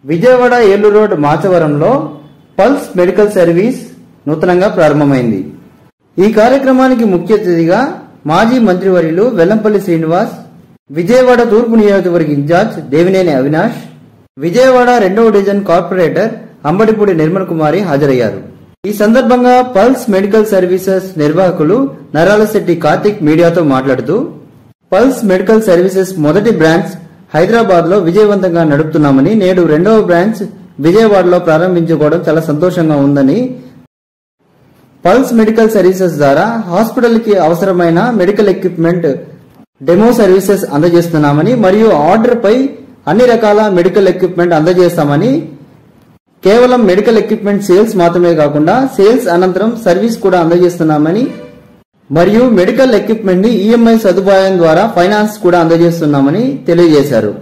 Vijayawada Eluru road మాచవరంలో Pulse medical service నూతనంగా ప్రారంభమైంది. ఈ కార్యక్రమానికి ముఖ్య అతిథిగా మాజీ మంత్రివర్యులు వెల్లంపల్లి శ్రీనివాస్, విజయవాడ తూర్పు నియోజకవర్గ ఇన్ఛార్జ్ దేవినేని అవినాష్, విజయవాడ 2వ డివిజన్ కార్పొరేటర్ అంబడిపూడి నిర్మల్ కుమారి హాజరయ్యారు. ఈ సందర్భంగా పల్స్ మెడికల్ సర్వీసెస్ నిర్వాహకులు నరాలశెట్టి కార్తిక్ మీడియాతో మాట్లాడుతూ, పల్స్ మెడికల్ సర్వీసెస్ మొదటి బ్రాంచ్ హైదరాబాద్ లో విజయవంతంగా నడుపుతున్నామని, నేడు 2వ బ్రాంచ్ విజయవాడలో ప్రారంభించుకోవడం చాలా సంతోషంగా ఉందని, పల్స్ మెడికల్ సర్వీసెస్ ద్వారా హాస్పిటల్ కి అవసరమైన మెడికల్ ఎక్విప్మెంట్ డెమో సర్వీసెస్ అందజేస్తున్నామని, మరియు ఆర్డర్ పై అన్ని రకాల మెడికల్ ఎక్విప్మెంట్ అందజేస్తామని, కేవలం మెడికల్ ఎక్విప్మెంట్ సేల్స్ మాత్రమే కాకుండా సేల్స్ అనంతరం సర్వీస్ కూడా అందజేస్తున్నామని, మరియు మెడికల్ ఎక్విప్మెంట్ ని ఈఎంఐ సదుపాయం ద్వారా ఫైనాన్స్ కూడా అందజేస్తున్నామని తెలియజేశారు.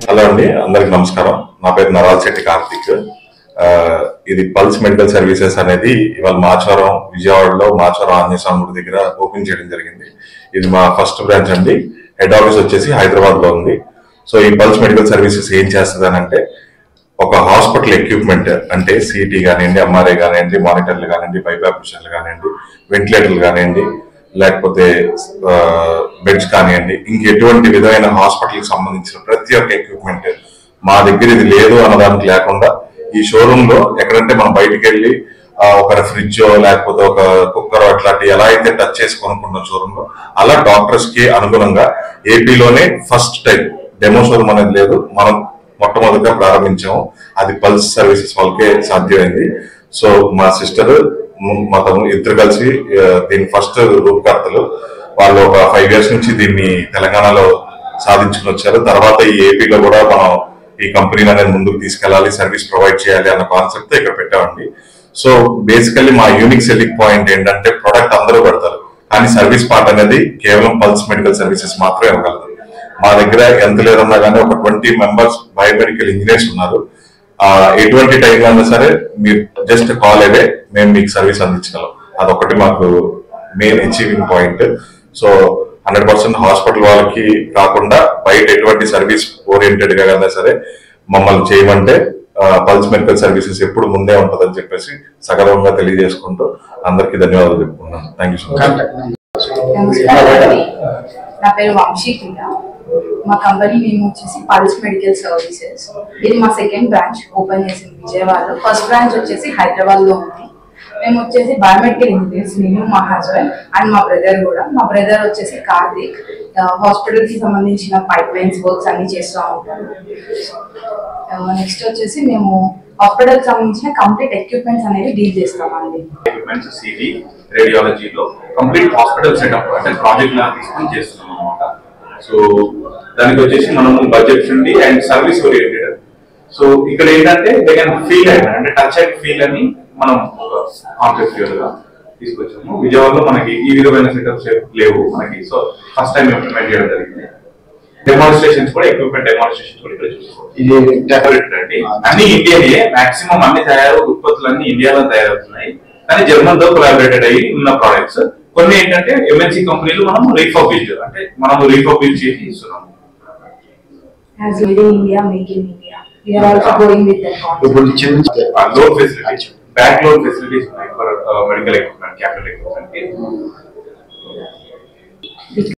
హలో అండి, అందరికి నమస్కారం. నా పేరు నరాలశెట్టి కార్తిక్. ఇది పల్స్ మెడికల్ సర్వీసెస్ అనేది ఇవాళ మాచవరం, విజయవాడలో మాచవరం ఆంజనేయ స్వామి గుడి దగ్గర ఓపెన్ చేయడం జరిగింది. ఇది మా ఫస్ట్ బ్రాంచ్ అండి. హెడ్ ఆఫీస్ వచ్చేసి హైదరాబాద్ లో ఉంది. సో ఈ పల్స్ మెడికల్ సర్వీసెస్ ఏం చేస్తుంది అని అంటే, ఒక హాస్పిటల్ ఎక్విప్మెంట్ అంటే సిటీ కానివ్వండి, ఎంఆర్ఐ కానివ్వండి, మానిటర్లు కానివ్వండి, బైపాప్ మిషన్లు కానివ్వండి, వెంటిలేటర్లు కానివ్వండి, లేకపోతే బెడ్స్ కానివ్వండి, ఇంకెటువంటి విధమైన హాస్పిటల్ కి సంబంధించిన ప్రతి ఒక్క ఎక్విప్మెంట్ మా దగ్గర ఇది లేదు అన్నదానికి లేకుండా, ఈ షోరూమ్ లో ఎక్కడంటే మనం బయటికి వెళ్ళి ఒక ఫ్రిడ్జ్ లేకపోతే ఒక కుక్కర్ అట్లాంటి ఎలా అయితే టచ్ చేసి కొనుక్కుంటాం షోరూమ్ లో, అలా డాక్టర్స్ కి అనుగుణంగా ఏపీలోనే ఫస్ట్ టైం డెమో షోరూమ్ అనేది లేదు, మనం మొట్టమొదటిగా ప్రారంభించాము. అది పల్స్ సర్వీసెస్ వాళ్ళకే సాధ్యమైంది. సో మా సిస్టర్ మొత్తం ఇద్దరు కలిసి దీని ఫస్ట్ రూపకర్తలు. వాళ్ళు ఒక 5 years నుంచి దీన్ని తెలంగాణలో సాధించుకుని వచ్చారు. తర్వాత ఈ ఏపీలో కూడా మనం ఈ కంపెనీని అనేది ముందుకు తీసుకెళ్ళాలి, సర్వీస్ ప్రొవైడ్ చేయాలి అన్న కాన్సెప్ట్ తో ఇక్కడ పెట్టామండి. సో బేసికల్లీ మా యూనిక్ సెల్లింగ్ పాయింట్ ఏంటంటే ప్రొడక్ట్ అందరూ పెడతారు, కానీ సర్వీస్ పార్ట్ అనేది కేవలం పల్స్ మెడికల్ సర్వీసెస్ మాత్రమే ఇవ్వగలరు. మా దగ్గర ఎంత లేదన్నా కానీ ఒక 20 మెంబర్స్ బయోమెడికల్ ఇంజనీర్స్ ఉన్నారు. ఎటువంటి టైంలో అయినా సరే మీరు జస్ట్ కాల్ అవే, మేము మీకు సర్వీస్ అందించగలం. అదొకటి మాకు main achieving point. So 100% hospital వాళ్ళకి కాకుండా బయట ఎటువంటి సర్వీస్ ఓరియంటెడ్ గా కన్నా సరే మమ్మల్ని చేయమంటే పల్స్ మెడికల్ సర్వీసెస్ ఎప్పుడు ముందే ఉంటుందని చెప్పేసి సగర్వంగా తెలియజేసుకుంటూ అందరికీ ధన్యవాదాలు చెప్పుకున్నాను. Thank you so much. నా పేరు వంశీప్రియ. మా కంపెనీ నేమ్ వచ్చేసి పల్స్ మెడికల్ సర్వీసెస్. ఇది మా సెకండ్ బ్రాంచ్ ఓపెన్ చేసింది విజయవాడలో. ఫస్ట్ బ్రాంచ్ వచ్చేసి హైదరాబాద్ లో ఉంది. మేము వచ్చేసి బయోమెడికల్ ఇంజనీర్స్, నేను, మా హస్బెండ్ అండ్ మా బ్రదర్ కూడా. మా బ్రదర్ వచ్చేసి కార్తిక్, హాస్పిటల్ కి సంబంధించిన పైప్ లైన్స్ వర్క్స్ అన్ని చేస్తూ ఉంటారు. నెక్స్ట్ వచ్చేసి మేము హాస్పిటల్ కి సంబంధించిన కంప్లీట్ ఎక్విప్మెంట్స్ అనేది డీల్ చేస్తామండి. ఎక్విప్మెంట్స్ సివి రేడియాలజీలో కంప్లీట్ హాస్పిటల్ సెటప్ అంటే ప్రాజెక్ట్ లా తీసుకొని చేస్తున్నాం అనమాట. సో దానికి వచ్చేసి మనము budget friendly and service oriented. So ఇక్కడ ఏంటంటే దే కెన్ ఫీల్ అంటే టచ్ అండ్ ఫీల్ అని మనం కాన్సెప్చువల్ గా తీసుకొచ్చాము. విజయవాడలో మనకి ఈ విధమైన సెటప్స్ లేవు మనకి. సో ఫస్ట్ టైం ఇంప్లిమెంట్ చేయడం జరిగింది. డెమాన్స్ట్రేషన్స్ కూడా ఎక్విప్మెంట్ డెమాన్స్ట్రేషన్స్ కూడా ఇక్కడ చూసుకోవాలి. ఇది డెకరేటెడ్ అండి. అన్ని ఇండియా మాక్సిమం అన్ని ఉత్పత్తులు అన్ని ఇండియాలో తయారవుతున్నాయి, కానీ జర్మన్ తో కొలాబరేటెడ్ అయ్యి ఉన్న ప్రోడక్ట్స్. కొన్ని ఏంటంటే ఎంఎన్సీ కంపెనీలు మనం రీఫర్బిష్ అంటే మనం రీఫర్బిష్ చేసి ఇస్తున్నాము. As made in India, make in India. We are also going with that concept. Loan facilities, bank loan facilities for medical equipment, capital equipment.